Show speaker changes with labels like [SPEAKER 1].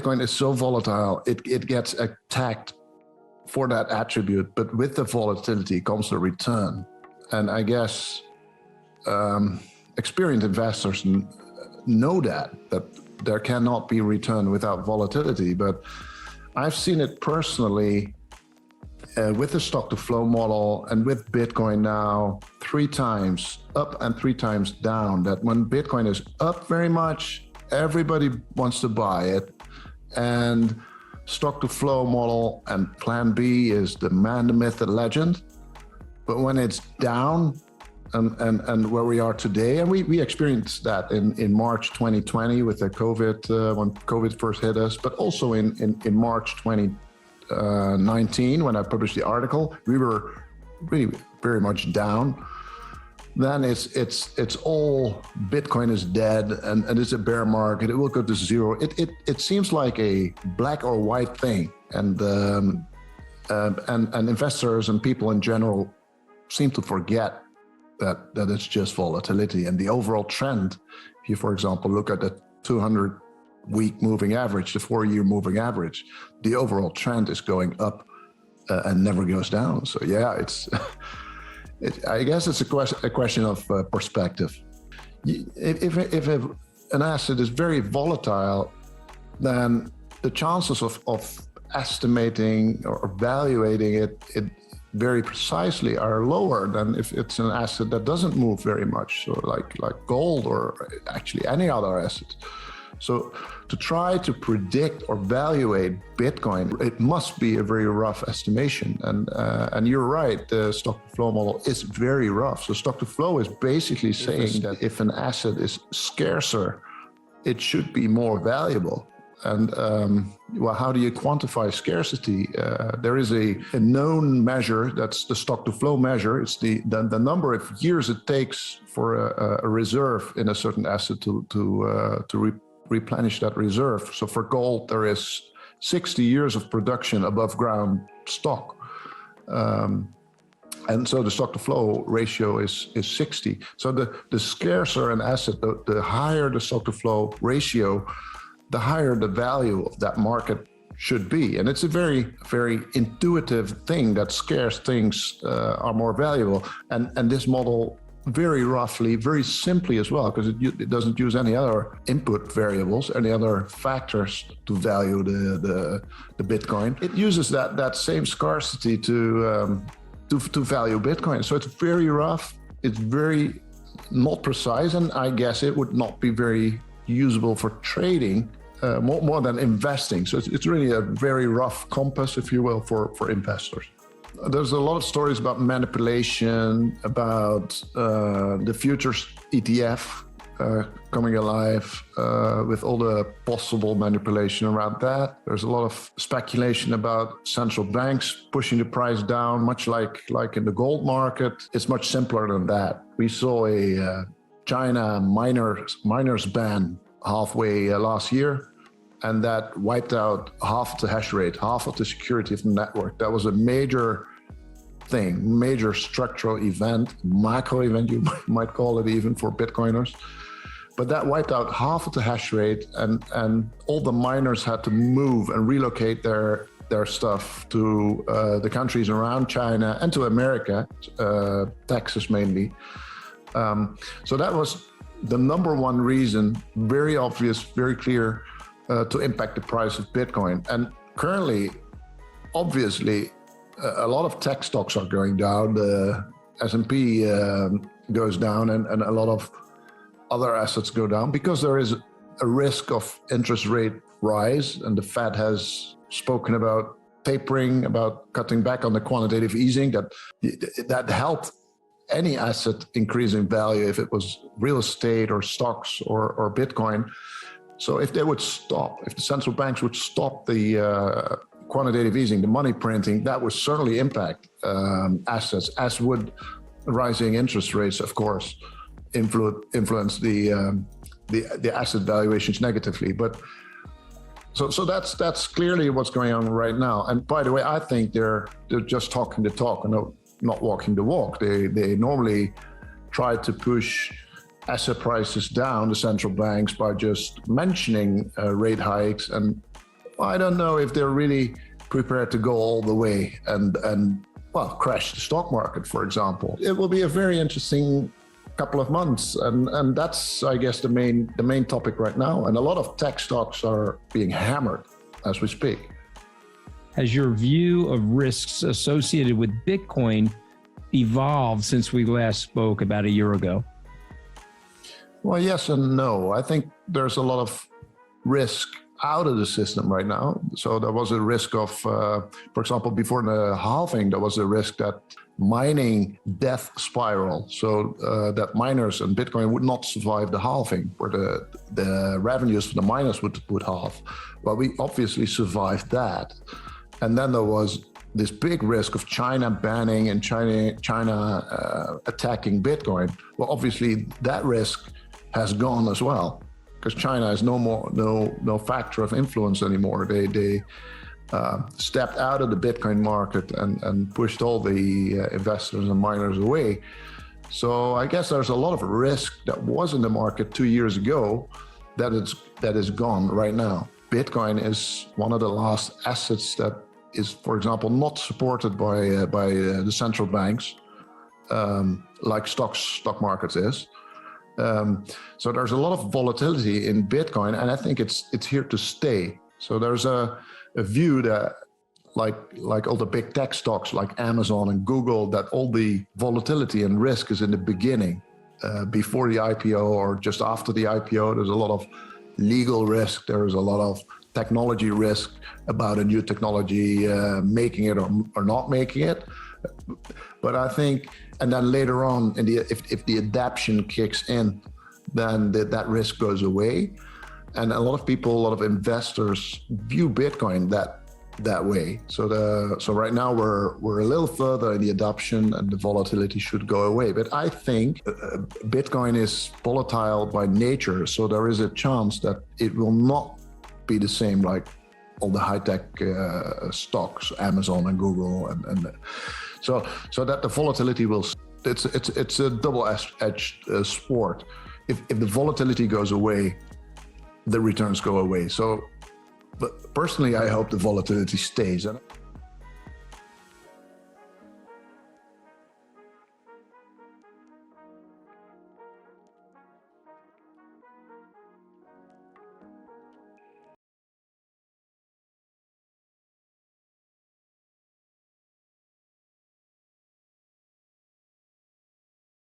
[SPEAKER 1] Bitcoin is so volatile, it gets attacked for that attribute, but with the volatility comes a return. And I guess experienced investors know that there cannot be return without volatility. But I've seen it personally with the stock to flow model and with Bitcoin now 3 times up and 3 times down, that when Bitcoin is up very much, everybody wants to buy it. And stock to flow model and PlanB is the man, the myth, the legend. But when it's down, and where we are today, and we experienced that in March 2020 with the COVID, when COVID first hit us, but also in March 2019 when I published the article, we were really very much down. Then it's all Bitcoin is dead and it's a bear market. It will go to zero. It seems like a black or white thing, and investors and people in general seem to forget that it's just volatility. And the overall trend, if you, for example, look at the 200-week moving average, the 4-year moving average, the overall trend is going up and never goes down. So yeah, I guess it's a question of perspective. If an asset is very volatile, then the chances of estimating or evaluating it very precisely are lower than if it's an asset that doesn't move very much, so like gold or actually any other asset. So to try to predict or evaluate Bitcoin, it must be a very rough estimation. And you're right, the stock to flow model is very rough. So stock to flow is basically saying that if an asset is scarcer, it should be more valuable. And well, how do you quantify scarcity? There is a known measure, that's the stock to flow measure. It's the number of years it takes for a reserve in a certain asset to replenish that reserve. So for gold, there is 60 years of production above ground stock. And so the stock to flow ratio is 60. So the scarcer an asset, the higher the stock to flow ratio, the higher the value of that market should be. And it's a very, very intuitive thing that scarce things are more valuable. And this model very roughly, very simply as well, because it doesn't use any other input variables, any other factors to value the Bitcoin. It uses that same scarcity to value Bitcoin. So it's very rough, it's very not precise, and I guess it would not be very usable for trading more than investing. So it's really a very rough compass, if you will, for investors. There's a lot of stories about manipulation, about the futures ETF coming alive with all the possible manipulation around that. There's a lot of speculation about central banks pushing the price down, much like in the gold market. It's much simpler than that. We saw a China miners ban halfway last year, and that wiped out half of the hash rate, half of the security of the network. That was a major thing, major structural event, macro event, you might call it even for Bitcoiners. But that wiped out half of the hash rate, and all the miners had to move and relocate their stuff to the countries around China and to America, Texas mainly. So that was the number one reason, very obvious, very clear, to impact the price of Bitcoin. And currently, obviously, a lot of tech stocks are going down. The S&P goes down, and a lot of other assets go down because there is a risk of interest rate rise, and the Fed has spoken about tapering, about cutting back on the quantitative easing, that helped any asset increase in value, if it was real estate or stocks or Bitcoin. So if they would stop, if the central banks would stop the quantitative easing, the money printing, that would certainly impact assets, as would rising interest rates, of course, influence the asset valuations negatively. But so that's clearly what's going on right now. And by the way, I think they're just talking the talk and not walking the walk. They normally try to push asset prices down, the central banks, by just mentioning rate hikes, and I don't know if they're really prepared to go all the way and well, crash the stock market, for example. It will be a very interesting couple of months, and that's, I guess, the main topic right now. And a lot of tech stocks are being hammered as we speak.
[SPEAKER 2] Has your view of risks associated with Bitcoin evolved since we last spoke about a year ago?
[SPEAKER 1] Well, yes and no. I think there's a lot of risk out of the system right now. So there was a risk of, for example, before the halving, there was a risk that mining death spiral. So that miners and Bitcoin would not survive the halving, where the revenues for the miners would halve. Well, we obviously survived that. And then there was this big risk of China banning and China attacking Bitcoin. Well, obviously that risk has gone as well, because China is no factor of influence anymore. They stepped out of the Bitcoin market and pushed all the investors and miners away. So I guess there's a lot of risk that was in the market 2 years ago that is gone right now. Bitcoin is one of the last assets that is, for example, not supported by the central banks, like stock markets is. So there's a lot of volatility in Bitcoin, and I think it's here to stay. So there's a view that, like all the big tech stocks like Amazon and Google, that all the volatility and risk is in the beginning, before the IPO or just after the IPO. There's a lot of legal risk. There's a lot of technology risk about a new technology making it or not making it. But I think, and then later on, if the adaption kicks in, then that risk goes away. And a lot of people, a lot of investors view Bitcoin that way. So right now we're a little further in the adoption, and the volatility should go away. But I think Bitcoin is volatile by nature, so there is a chance that it will not be the same like all the high-tech stocks, Amazon and Google, and so that the volatility will. It's a double-edged sport. If the volatility goes away, the returns go away. So, but personally, I hope the volatility stays.